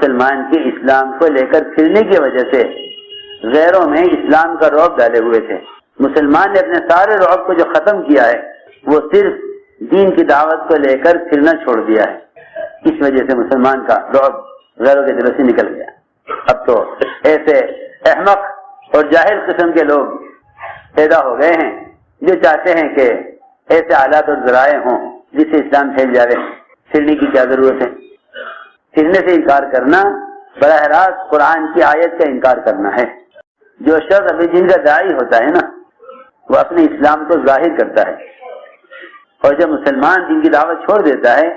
مسلمان کے اسلام کو لے کر پھرنے کی وجہ سے غیروں میں اسلام کا رعب ڈالے ہوئے تھے. مسلمان نے اپنے سارے رعب کو جو ختم کیا ہے وہ صرف دین کی دعوت کو لے کر پھرنا چھوڑ دیا ہے. اس وجہ سے مسلمان کا رعب غیروں کے دلوں سے نکل گیا. اب تو ایسے احمق اور جاہل قسم کے لوگ پیدا ہو گئے ہیں جو چاہتے ہیں کہ ایسے حالات اور ذرائع ہوں جس سے اسلام پھیل جائے. پھرنے کی کیا ضرورت ہے؟ پھرنے سے انکار کرنا براہ راست قرآن کی آیت کا انکار کرنا ہے. جو شخص ابھی جن کا داعی ہوتا ہے نا وہ اپنے اسلام کو ظاہر کرتا ہے، اور جب مسلمان دین کی دعوت چھوڑ دیتا ہے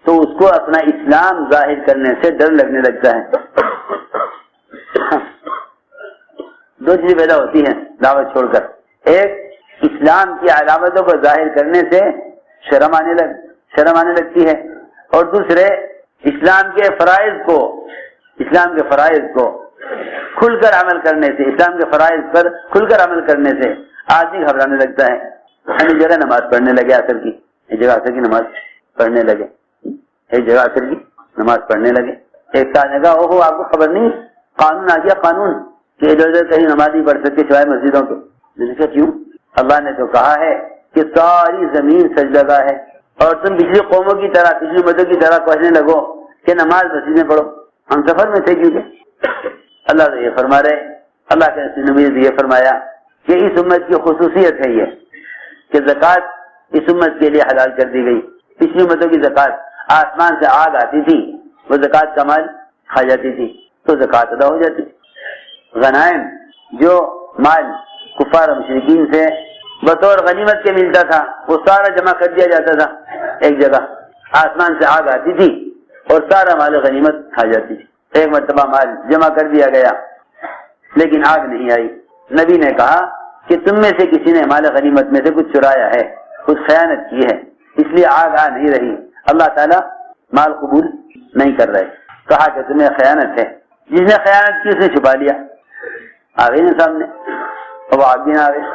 تو اس کو اپنا اسلام ظاہر کرنے سے ڈر لگنے لگتا ہے. دو چیزیں پیدا ہوتی ہیں دعوت چھوڑ کر. ایک، اسلام کی علامتوں کو ظاہر کرنے سے شرم آنے لگتی ہے، اور دوسرے اسلام کے فرائض کو کھل کر عمل کرنے سے، اسلام کے فرائض پر کھل کر عمل کرنے سے آدمی گھبرانے لگتا ہے. ایک جگہ نماز پڑھنے لگے عصر کی، ایک جگہ عصر کی نماز پڑھنے لگے، ایک جگہ عصر کی نماز پڑھنے لگے. ایک ساتھ نے کہا اوہو آپ کو خبر نہیں، قانون آ گیا، قانون کہ ادھر ادھر کہیں نماز نہیں پڑھ سکتے سوائے مسجدوں کے. میں نے کہا کیوں؟ اللہ نے تو کہا ہے کہ ساری زمین سجدہ ہے، اور تم پچھلی قوموں کی طرح، پچھلی امتوں کی طرح کہنے لگو کہ نماز مسجد میں پڑھو. ہم سفر میں تھے کیونکہ اللہ نے یہ فرما رہے، اللہ کے نبی نے یہ فرمایا کہ اس امت کی خصوصیت ہے یہ کہ زکوٰۃ اس امت کے لیے حلال کر دی گئی. پچھلی امتوں کی زکوٰۃ آسمان سے آگ آتی تھی، وہ زکوٰۃ کا مال کھا جاتی تھی تو زکوٰۃ ادا ہو جاتی. غنائم جو مال کفار مشرکین سے بطور غنیمت کے ملتا تھا وہ سارا جمع کر دیا جاتا تھا ایک جگہ. آسمان سے آگ آتی تھی اور سارا مال غنیمت کھا جاتی تھی. ایک مرتبہ مال جمع کر دیا گیا لیکن آگ نہیں آئی. نبی نے کہا کہ تم میں سے کسی نے مال غنیمت میں سے کچھ چرایا ہے، کچھ خیانت کی ہے، اس لیے آگ آ نہیں رہی. اللہ تعالیٰ مال قبول نہیں کر رہے. کہا کہ تمہیں خیانت ہے. جس نے خیانت کی اس نے چھپا لیا، آ گئی نا سامنے، اب آگ بھی نہ آ گئی.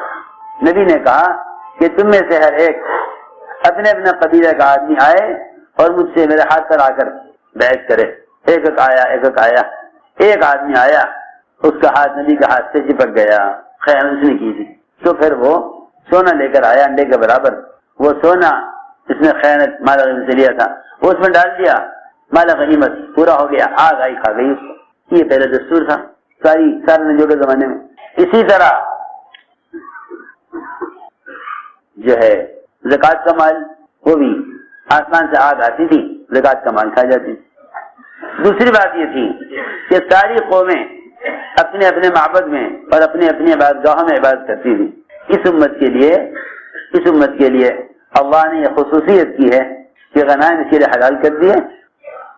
نبی نے کہا کہ تم میں سے ہر ایک اپنے اپنے قبیلے کا آدمی آئے اور مجھ سے میرے ہاتھ پر آ کر بیعت کرے. ایک آیا. ایک آدمی آیا، اس کا ہاتھ نبی کے ہاتھ سے چپک گیا، خیانت اس نے کی تھی. تو پھر وہ سونا لے کر آیا انڈے کے برابر. وہ سونا اس نے خیانت مال غنیمت سے لیا تھا وہ اس میں ڈال دیا، مال غنیمت پورا ہو گیا، آگ آئی کھا گئی. یہ پہلا دستور تھا سارے نبیوں کے زمانے میں. اسی طرح جو ہے زکوٰۃ کا مال، وہ بھی آسمان سے آگ آتی تھی، زکوٰۃ کا مال کھا جاتی تھی. دوسری بات یہ تھی کہ ساری قومیں اپنے اپنے معبد میں اور اپنے اپنے عبادت گاہوں میں عبادت کرتی تھی. اس امت کے لیے اللہ نے یہ خصوصیت کی ہے کہ غنائم اس کے لیے حلال کر دیے،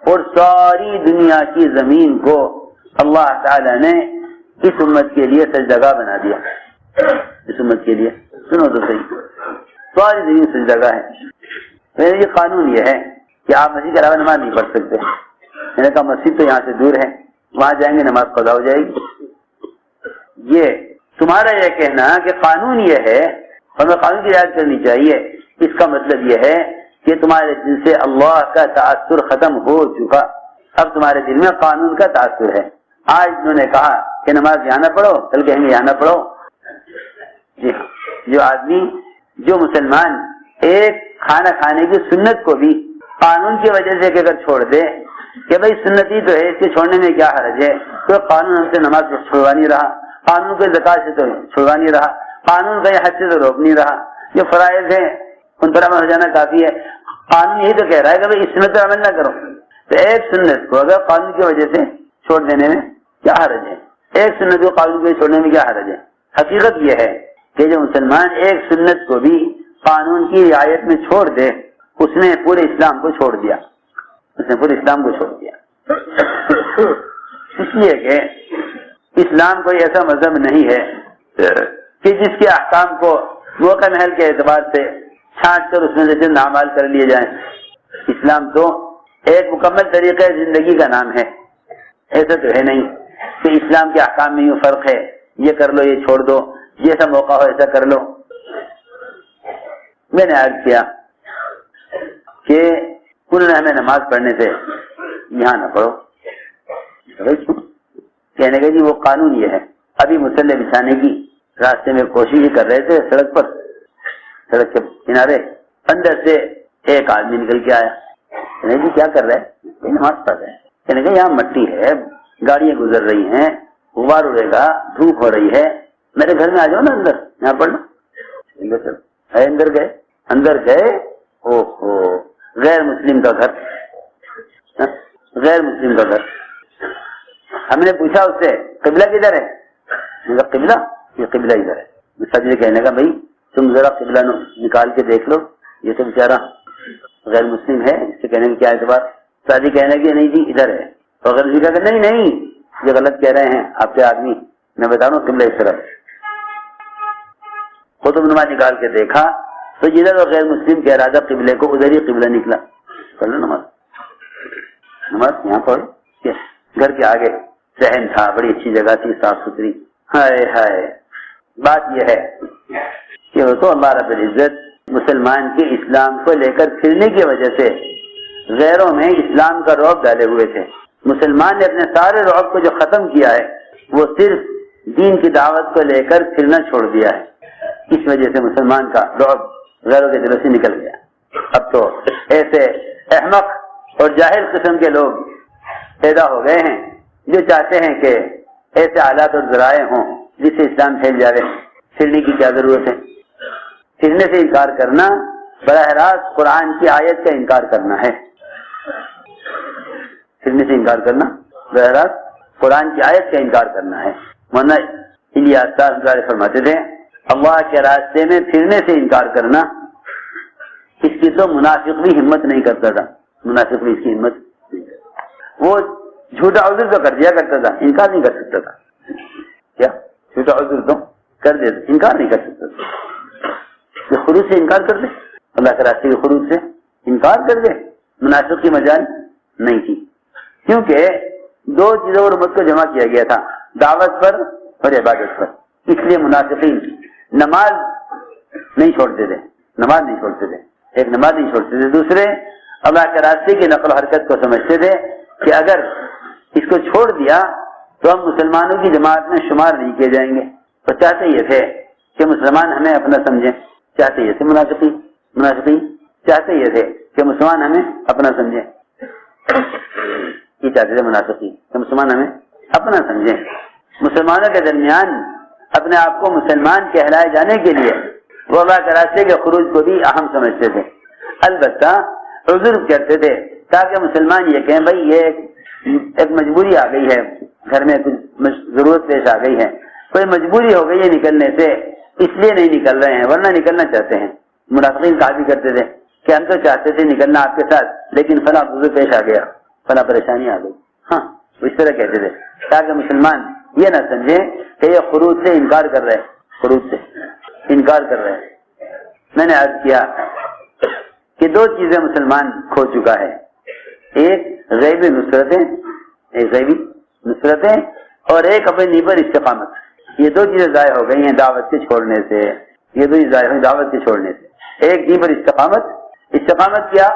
اور ساری دنیا کی زمین کو اللہ تعالی نے اس امت کے لیے سجدہ بنا دیا. اس امت کے لیے سنو تو صحیح، ساری زمین سجدہ ہے. میرا یہ قانون یہ ہے کہ آپ مسجد کے علاوہ نماز نہیں پڑھ سکتے. میں نے کہا مسجد تو یہاں سے دور ہے، وہاں جائیں گے نماز قضا ہو جائے گی. یہ تمہارا یہ کہنا کہ قانون یہ ہے ہمیں قانون کی رعایت کرنی چاہیے، اس کا مطلب یہ ہے کہ تمہارے دل سے اللہ کا تاثر ختم ہو چکا. اب تمہارے دل میں قانون کا تاثر ہے. آج انہوں نے کہا کہ نماز یہاں نہ پڑھو، کل کہیں گے یہاں نہ پڑھو. جی ہاں، جو مسلمان ایک کھانا کھانے کی سنت کو بھی قانون کی وجہ سے اگر چھوڑ دے کہ بھائی سنتی تو ہے، اس کے چھوڑنے میں کیا حرج ہے، تو قانون ہم سے نماز چھڑوا نہیں رہا، قانون کو زکات سے تو چھڑوا نہیں رہا، قانون کا حج سے تو روک نہیں رہا، جو فرائض ہیں ان پر عمل ہو جانا کافی ہے. قانون یہی تو کہہ رہا ہے کہ بھائی اس سنت پر عمل نہ کرو. تو ایک سنت کو اگر قانون کی وجہ سے چھوڑ دینے میں کیا حرج ہے؟ ایک سنت کو قانون کی وجہ سے چھوڑنے میں کیا حرج ہے؟ حقیقت یہ ہے کہ جو مسلمان ایک سنت کو بھی قانون کی رعایت میں چھوڑ دے اس نے پورے اسلام کو چھوڑ دیا. اس لیے کہ اسلام کوئی ایسا مذہب نہیں ہے کہ جس کے احکام کو موقع محل کے اعتبار سے چھانٹ کر اس میں سے چند اعمال کر لیے جائیں. اسلام تو ایک مکمل طریقہ زندگی کا نام ہے. ایسا تو ہے نہیں کہ اسلام کے احکام میں یوں فرق ہے، یہ کر لو یہ چھوڑ دو، جیسا موقع ہو ایسا کر لو. میں نے عرض کیا کہ انہوں نے ہمیں نماز پڑھنے سے یہاں نہ پڑھو، کہنے کا جی وہ قانون یہ ہے، ابھی مسلح بچھانے کی راستے میں کوشش کر رہے تھے، سڑک کے کنارے اندر سے ایک آدمی نکل کے آیا، کہنے جی کیا کر رہے ہیں؟ نماز پڑھ رہے ہیں۔ کہنے کہ یہاں مٹی ہے، گاڑیاں گزر رہی ہیں، غبار اڑے گا، دھوپ ہو رہی ہے، میرے گھر میں آ جاؤ نا اندر، یہاں پڑھ لو۔ اندر گئے، او ہو غیر مسلم کا گھر، غیر مسلم کا گھر۔ ہم نے پوچھا اس سے قبلہ کدھر ہے؟ قبلہ یہ قبلہ ادھر ہے۔ سجدے کہنے کا بھائی تم ذرا قبلہ نکال کے دیکھ لو، یہ تو بیچارہ غیر مسلم ہے، اس سے کہنے کی کیا اعتبار؟ سادی کہنے کی نہیں جی ادھر ہے، اور غیر مسلم کہ نہیں یہ غلط کہہ رہے ہیں آپ کے آدمی، میں بتا رہا ہوں قبلہ اس طرف۔ قطب نما نکال کے دیکھا تو جدھر وہ غیر مسلم کہہ رہا تھا قبلے کو، ادھر ہی قبلہ نکلا۔ پڑھ لو نماز یہاں پڑھ۔ گھر کے آگے صحن تھا، بڑی اچھی جگہ تھی، صاف ستھری۔ ہائے ہائے، بات یہ ہے کہ وہ تو اللہ رب العزت مسلمان کے اسلام کو لے کر پھرنے کی وجہ سے غیروں میں اسلام کا رعب ڈالے ہوئے تھے۔ مسلمان نے اپنے سارے رعب کو جو ختم کیا ہے وہ صرف دین کی دعوت کو لے کر پھرنا چھوڑ دیا ہے۔ اس وجہ سے مسلمان کا رعب غیروں کے دلوں سے نکل گیا۔ اب تو ایسے احمق اور جاہل قسم کے لوگ پیدا ہو گئے ہیں جو چاہتے ہیں کہ ایسے حالات اور ذرائع ہوں جس سے اسلام پھیل جائے۔ پھرنے کی کیا ضرورت ہے؟ پھرنے سے انکار کرنا براہ راست قرآن کی آیت کا انکار کرنا ہے۔ پھرنے سے انکار کرنا براہ راست قرآن کی آیت کا انکار کرنا ہے۔ مولانا الیاس صاحب فرماتے تھے اللہ کے راستے میں پھرنے سے انکار کرنا، اس کی تو منافق بھی ہمت نہیں کرتا تھا، منافق بھی اس کی ہمت نہیں کرتا۔ وہ جھوٹا عذر تو کر دیا کرتا تھا، انکار نہیں کر سکتا تھا۔ کیا جھوٹا عذر تو کر دے، انکار نہیں کر سکتا تھا۔ یہ خروج سے انکار کر دے، اللہ کے راستے کے خروج سے انکار کر دے، منافق کی مجال نہیں تھی، کیونکہ دو چیزوں پر امت کو جمع کیا گیا تھا، دعوت پر اور عبادت پر۔ اس لیے منافقین نماز نہیں چھوڑتے تھے، نماز نہیں چھوڑتے تھے، ایک نماز نہیں چھوڑتے تھے، دوسرے اللہ کے راستے کی نقل و حرکت کو سمجھتے تھے کہ اگر اس کو چھوڑ دیا تو ہم مسلمانوں کی جماعت میں شمار نہیں کیے جائیں گے۔ تو چاہتے یہ تھے کہ مسلمان ہمیں اپنا سمجھیں، چاہتے یہ تھے منافقین چاہتے یہ تھے کہ مسلمان ہمیں اپنا سمجھیں، یہ چاہتے تھے منافقین کہ مسلمان ہمیں اپنا سمجھیں۔ مسلمانوں کے درمیان اپنے آپ کو مسلمان کہلائے جانے کے لیے وہ اللہ کے راستے کے خروج کو بھی اہم سمجھتے تھے، البتہ عذر کرتے تھے تاکہ مسلمان یہ کہیں بھائی یہ ایک مجبوری آ گئی ہے، گھر میں کچھ ضرورت پیش آ گئی ہے، کوئی مجبوری ہو گئی ہے نکلنے سے، اس لیے نہیں نکل رہے ہیں ورنہ نکلنا چاہتے ہیں۔ منافقین کہا بھی کرتے تھے کہ ہم تو چاہتے تھے نکلنا آپ کے ساتھ لیکن فلاں عذر پیش آ گیا، فلاں پریشانی آ گئی۔ ہاں اس طرح کہتے تھے تاکہ مسلمان یہ نہ سمجھے کہ یہ خروج سے انکار کر رہے، خروج سے انکار کر رہے ہیں۔ میں نے عرض کیا کہ دو چیزیں مسلمان کھو چکا ہے، ایک غیبی نصرتیں اور ایک اپنی نیبر استقامت۔ یہ دو چیزیں ضائع ہو گئی ہیں دعوت کے چھوڑنے سے، یہ دو چیزیں ضائع ہوئی دعوت کے چھوڑنے سے۔ ایک نیبر استقامت کیا؟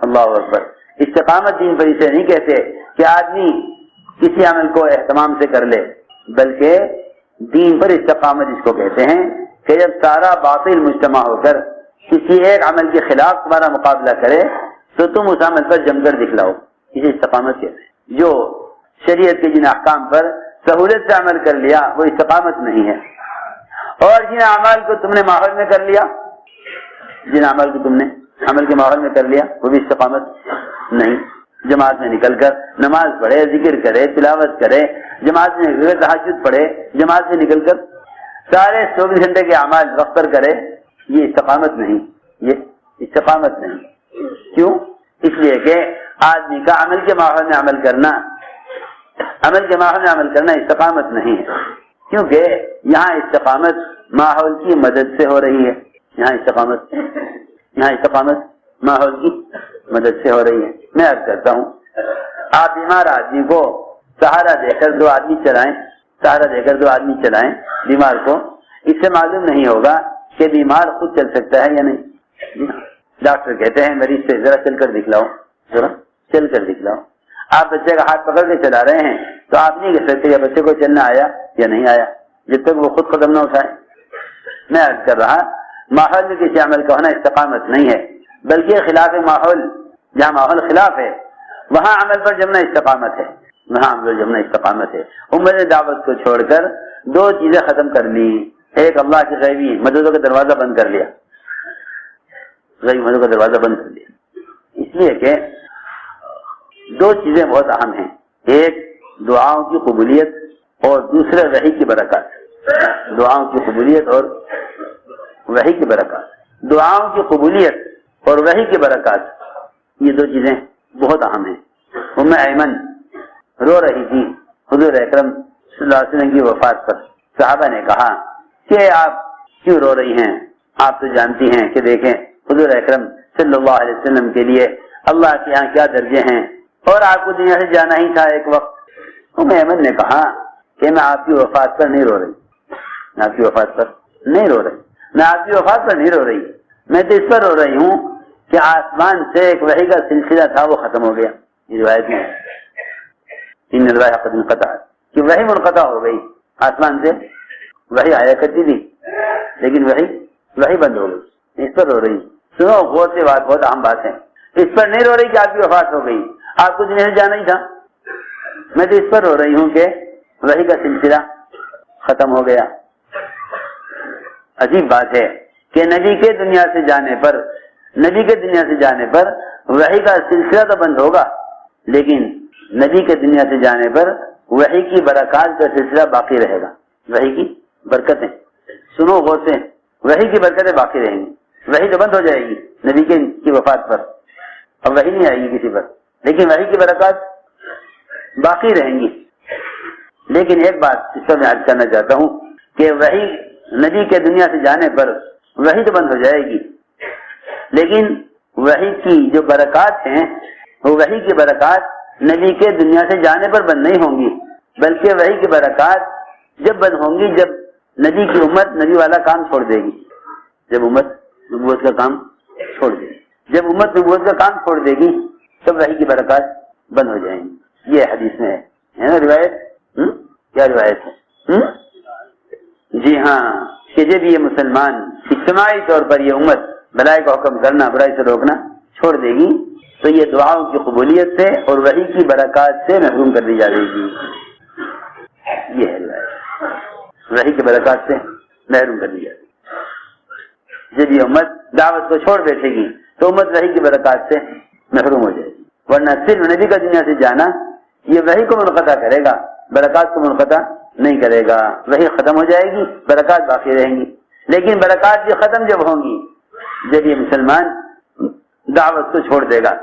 اللہ اکبر، استقامت دین پر اسے نہیں کہتے کہ آدمی کسی عمل کو اہتمام سے کر لے، بلکہ دین پر استقامت اس کو کہتے ہیں کہ جب سارا باطل مجتمع ہو کر کسی ایک عمل کے خلاف تمہارا مقابلہ کرے تو تم اس عمل پر جم کر دکھلاؤ، اسے استقامت کہتے ہیں۔ جو شریعت کے جن احکام پر سہولت سے عمل کر لیا وہ استقامت نہیں ہے، اور جن اعمال کو تم نے ماحول میں کر لیا، جن اعمال کو تم نے عمل کے ماحول میں کر لیا وہ بھی استقامت نہیں۔ جماعت میں نکل کر نماز پڑھے، ذکر کرے، تلاوت کرے، جماعت میں نکل کر تہجد پڑھے، جماعت میں نکل کر سارے 24 گھنٹے کے اعمال وقت پر کرے، یہ استقامت نہیں، یہ استقامت نہیں۔ کیوں؟ اس لیے کہ آدمی کا عمل کے ماحول میں عمل کرنا استقامت نہیں ہے، کیونکہ یہاں استقامت ماحول کی مدد سے ہو رہی ہے، یہاں استقامت ماحول کی مدد سے ہو رہی ہے۔ میں عرض کرتا ہوں آپ بیمار آدمی کو سہارا دے کر دو آدمی چلائیں بیمار کو، اس سے معلوم نہیں ہوگا کہ بیمار خود چل سکتا ہے یا نہیں۔ ڈاکٹر کہتے ہیں مریض سے ذرا چل کر دکھلاؤ، آپ بچے کا ہاتھ پکڑ کے چلا رہے ہیں تو آپ نہیں کہہ سکتے کہ بچے کو چلنا آیا یا نہیں آیا جب تک وہ خود قدم نہ اٹھائے۔ میں عرض کر رہا ماحول میں کسی عمل کا ہونا استقامت نہیں ہے، بلکہ خلاف ماحول، جہاں ماحول خلاف ہے وہاں عمل پر جمنا استقامت ہے، وہاں عمل پر جمنا استقامت ہے۔ امت نے دعوت کو چھوڑ کر دو چیزیں ختم کر لی، ایک اللہ کی غیبی مددوں کا دروازہ بند کر لیا، غیبی مددوں کا دروازہ بند کر لیا، اس لیے کہ دو چیزیں بہت اہم ہیں، ایک دعاؤں کی قبولیت اور دوسرے وحی کی برکات، دعاؤں کی قبولیت اور وحی کی برکات، دعاؤں کی قبولیت اور وحی کی برکات، یہ دو چیزیں بہت اہم ہیں۔ ام ایمن رو رہی تھی حضور اکرم صلی اللہ علیہ وسلم کی وفات پر، صحابہ نے کہا کہ آپ کیوں رو رہی ہیں، آپ تو جانتی ہیں کہ دیکھیں حضور اکرم صلی اللہ علیہ وسلم کے لیے اللہ کے یہاں کیا درجے ہیں، اور آپ کو دنیا سے جانا ہی تھا ایک وقت۔ ام ایمن نے کہا کہ میں آپ کی وفات پر نہیں رو رہی، میں آپ کی وفات پر نہیں رو رہی، میں آپ کی وفات پر نہیں رو رہی، میں تو اس پر رو رہی ہوں کہ آسمان سے ایک وحی کا سلسلہ تھا وہ ختم ہو گیا۔ یہ روایت میں ان الوحی قد انقطع، کہ وحی منقطع ہو گئی، آسمان سے وحی آیا کرتی تھی لیکن وحی بند ہو گئی، اس پر رو رہی۔ سنو غور سے بات، بہت اہم بات ہے، اس پر نہیں رو رہی کہ آپ کی وفات ہو گئی، آپ کو دنیا سے جانا ہی تھا، میں تو اس پر رو رہی ہوں کہ وحی کا سلسلہ ختم ہو گیا۔ عجیب بات ہے کہ نبی کے دنیا سے جانے پر، نبی کے دنیا سے جانے پر وحی کا سلسلہ تو بند ہوگا، لیکن نبی کے دنیا سے جانے پر وحی کی برکات کا سلسلہ باقی رہے گا، وحی کی برکتیں، سنو غور سے، وحی کی برکتیں باقی رہیں گی۔ وحی تو بند ہو جائے گی نبی کی وفات پر، اب وحی نہیں آئے گی کسی پر، لیکن وحی کی برکات باقی رہیں گی۔ لیکن ایک بات اس پر میں عرض کرنا چاہتا ہوں کہ وحی نبی کے دنیا سے جانے پر وحی تو بند ہو جائے گی، لیکن وحی کی جو برکات ہیں وہ وحی کی برکات نبی کے دنیا سے جانے پر بند نہیں ہوں گی، بلکہ وحی کی برکات جب بند ہوں گی جب نبی کی امت نبی والا کام چھوڑ دے گی، جب امت نبوت کا کام چھوڑ دے گی، جب امت نبوت کا کام چھوڑ دے گی تب وحی کی برکات بند ہو جائیں گی۔ یہ حدیث میں ہے نا روایت، کیا روایت ہے؟ جی ہاں، کہ جب یہ مسلمان اجتماعی طور پر یہ امت بھلائی کا حکم کرنا برائی سے روکنا چھوڑ دے گی تو یہ دعاؤں کی قبولیت سے اور وحی کی برکات سے محروم کر دی جائے گی۔ یہ ہے روایت، وحی کی برکات سے محروم کر دی جائے گی۔ جب یہ امت دعوت کو چھوڑ بیٹھے گی تو امت وحی کی برکات سے محروم ہو جائے گی، ورنہ صرف نبی کا دنیا سے جانا یہ وحی کو منقطع کرے گا، برکات کو منقطع نہیں کرے گا۔ وحی ختم ہو جائے گی، برکات باقی رہیں گی، لیکن برکات بھی ختم جب ہوں گی جب یہ مسلمان دعوت کو چھوڑ دے گا۔